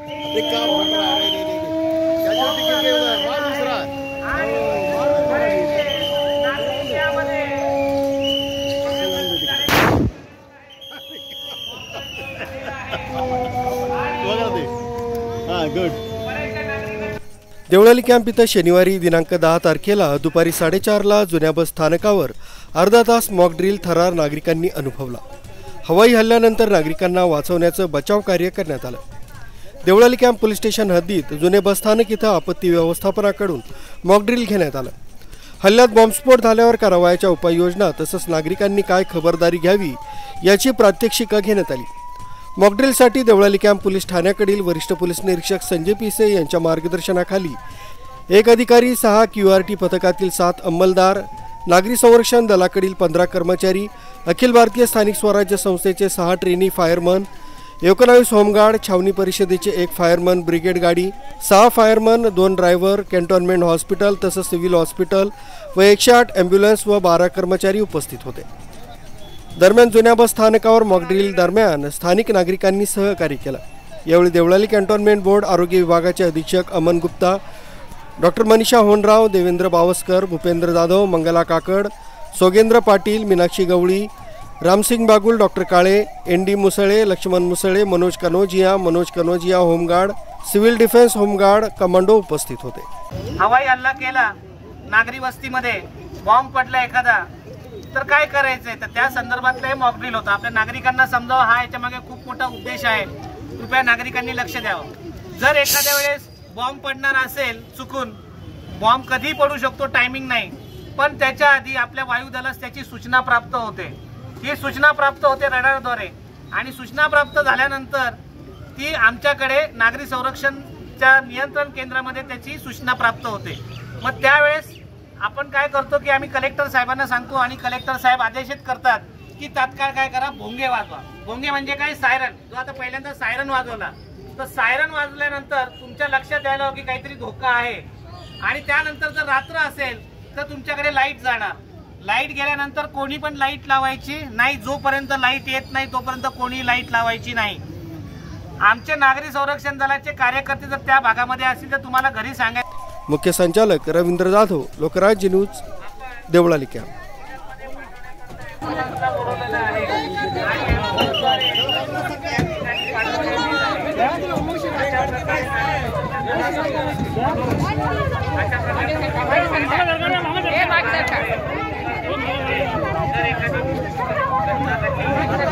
ते काम होणार आहे त्याच्यावरती किती मार दुसरा गुड. देवळाली कॅम्प इथं शनिवारी दिनांक 10 तारखेला दुपारी 4:30ला जुन्या बस स्थानकावर अर्धा तास मॉक ड्रिल थरार नागरिकांनी अनुभवला. हवाई हल्ल्यानंतर नागरिकांना वाचवण्याचं बचाव कार्य करण्यात आलं. देवळाली कॅम्प पोलीस स्टेशन हद्दीत जुने बस स्थानक इथं आपत्ती व्यवस्थापनाकडून मॉक ड्रिल घेण्यात आलं. हल्ल्यात बॉम्बस्फोट झाल्यावर करावयाच्या उपाययोजना तसंच नागरिकांनी काय खबरदारी घ्यावी याची प्रात्यक्षिकं घेण्यात आली. मॉकड्रिलसाठी देवळाली कॅम्प पोलीस ठाण्याकडील वरिष्ठ पोलीस निरीक्षक संजय पिसे यांच्या मार्गदर्शनाखाली 1 अधिकारी, 6 QRT पथकातील 7 अंमलदार, नागरी संरक्षण दलाकडील 15 कर्मचारी, अखिल भारतीय स्थानिक स्वराज्य संस्थेचे 6 ट्रेनी फायरमन, 19 होमगार्ड, छावणी परिषदेचे 1 फायरमन ब्रिगेड गाडी, 6 फायरमन, 2 ड्रायव्हर, कॅन्टोन्मेंट हॉस्पिटल तसंच सिव्हिल हॉस्पिटल व 108 ॲम्ब्युलन्स व 12 कर्मचारी उपस्थित होते. दरम्यान जुन्या बस स्थानकावर मॉकड्रिल दरम्यान स्थानिक नागरिकांनी सहकार्य केलं. यावेळी देवळाली कॅन्टोन्मेंट बोर्ड आरोग्य विभागाचे अधीक्षक Aman Gupta, doctor Manisha Honrao, Devendra Bawaskar, Bhupendra Jadhav, Mangala Kakad, Sogendra Patil, Meenakshi Gawali, Ramsing Bagul, doctor Kale, ND Musale, Laxman Musale, Manoj Kanojia home guard, civil defence home guard commando उपस्थित होते. हवाई हल्ला केला, नागरी वस्तीमध्ये बॉम्ब पडला एखादा तर काय करायचंय, तर त्या संदर्भातलं हे मॉक ड्रिल होतं. आपल्या नागरिकांना समजावं, हा याच्यामागे खूप मोठा उद्देश आहे. कृपया नागरिकांनी लक्ष द्यावं. जर एखाद्या वेळेस बॉम्ब पडणार असेल, चुकून बॉम्ब कधी पडू शकतो, टायमिंग नाही, पण त्याच्या आधी आपल्या वायुदलास त्याची सूचना प्राप्त होते. ही सूचना प्राप्त होते रडारद्वारे आणि सूचना प्राप्त झाल्यानंतर ती आमच्याकडे नागरी संरक्षणच्या नियंत्रण केंद्रामध्ये त्याची सूचना प्राप्त होते. मग त्यावेळेस आपण काय करतो की आम्ही कलेक्टर साहेबांना सांगतो आणि कलेक्टर साहेब आदेशित करतात की तात्काळ काय करा, भोंगे वाजवा. भोंगे म्हणजे काय, सायरन. जो आता पहिल्यांदा सायरन वाजवला, तर सायरन वाजल्यानंतर तुमच्या लक्षात यायला की काहीतरी धोका आहे. आणि त्यानंतर जर रात्र असेल तर तुमच्याकडे लाईट जाणार. लाईट गेल्यानंतर कोणी पण लाईट लावायची नाही. जोपर्यंत लाईट येत नाही तोपर्यंत कोणी लाईट लावायची नाही. आमचे नागरी संरक्षण दलाचे कार्यकर्ते जर त्या भागामध्ये असतील तर तुम्हाला घरी सांगायचं. मुख्य संचालक रवींद्र जाधव, लोकराज्य न्यूज, देवळाली कॅम्प. हे